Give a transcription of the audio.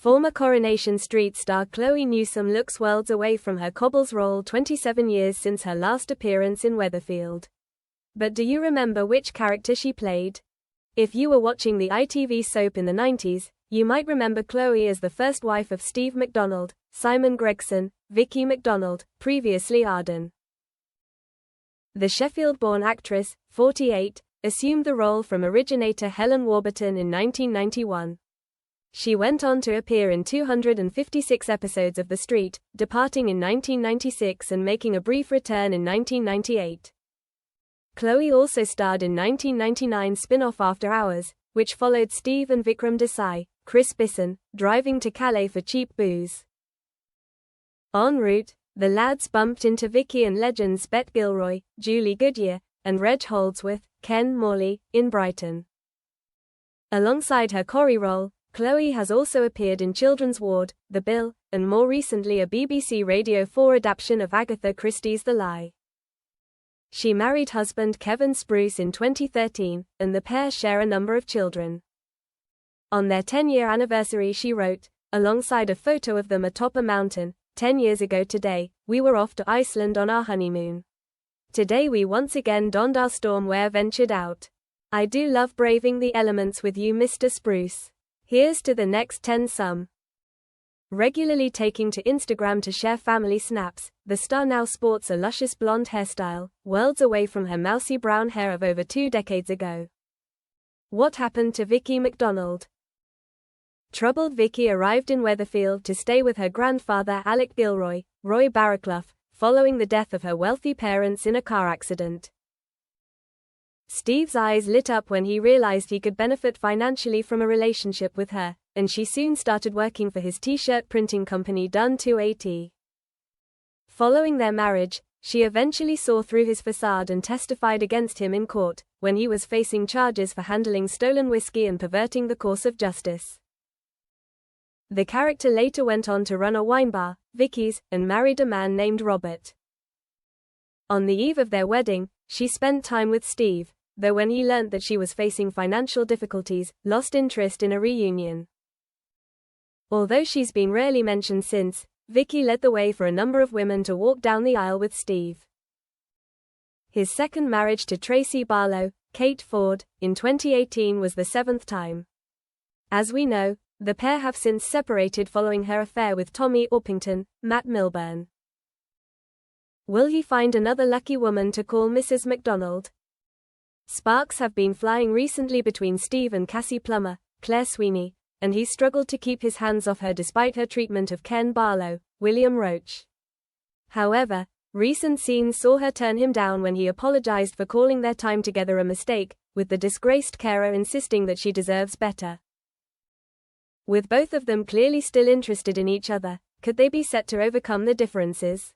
Former Coronation Street star Chloe Newsome looks worlds away from her Cobbles role 27 years since her last appearance in Weatherfield. But do you remember which character she played? If you were watching the ITV soap in the 90s, you might remember Chloe as the first wife of Steve McDonald, Simon Gregson, Vicky McDonald, previously Arden. The Sheffield-born actress, 48, assumed the role from originator Helen Warburton in 1991. She went on to appear in 256 episodes of The Street, departing in 1996 and making a brief return in 1998. Chloe also starred in 1999 spin-off After Hours, which followed Steve and Vikram Desai, Chris Bisson, driving to Calais for cheap booze. En route, the lads bumped into Vicky and legends Bette Gilroy, Julie Goodyear, and Reg Holdsworth, Ken Morley, in Brighton. Alongside her Corrie role, Chloe has also appeared in Children's Ward, The Bill, and more recently a BBC Radio 4 adaptation of Agatha Christie's The Lie. She married husband Kevin Spruce in 2013, and the pair share a number of children. On their 10-year anniversary she wrote, alongside a photo of them atop a mountain, 10 years ago today, we were off to Iceland on our honeymoon. Today we once again donned our stormwear ventured out. I do love braving the elements with you Mr. Spruce. Here's to the next 10 some. Regularly taking to Instagram to share family snaps, the star now sports a luscious blonde hairstyle, worlds away from her mousy brown hair of over 2 decades ago. What happened to Vicky McDonald? Troubled Vicky arrived in Weatherfield to stay with her grandfather Alec Gilroy, Roy Barraclough, following the death of her wealthy parents in a car accident. Steve's eyes lit up when he realized he could benefit financially from a relationship with her, and she soon started working for his t-shirt printing company Done 2AT. Following their marriage, she eventually saw through his facade and testified against him in court, when he was facing charges for handling stolen whiskey and perverting the course of justice. The character later went on to run a wine bar, Vicky's, and married a man named Robert. On the eve of their wedding, she spent time with Steve, though when he learnt that she was facing financial difficulties, lost interest in a reunion. Although she's been rarely mentioned since, Vicky led the way for a number of women to walk down the aisle with Steve. His second marriage to Tracy Barlow, Kate Ford, in 2018 was the 7th time. As we know, the pair have since separated following her affair with Tommy Orpington, Matt Milburn. Will he find another lucky woman to call Mrs. McDonald? Sparks have been flying recently between Steve and Cassie Plummer, Claire Sweeney, and he struggled to keep his hands off her despite her treatment of Ken Barlow, William Roach. However, recent scenes saw her turn him down when he apologized for calling their time together a mistake, with the disgraced carer insisting that she deserves better. With both of them clearly still interested in each other, could they be set to overcome the differences?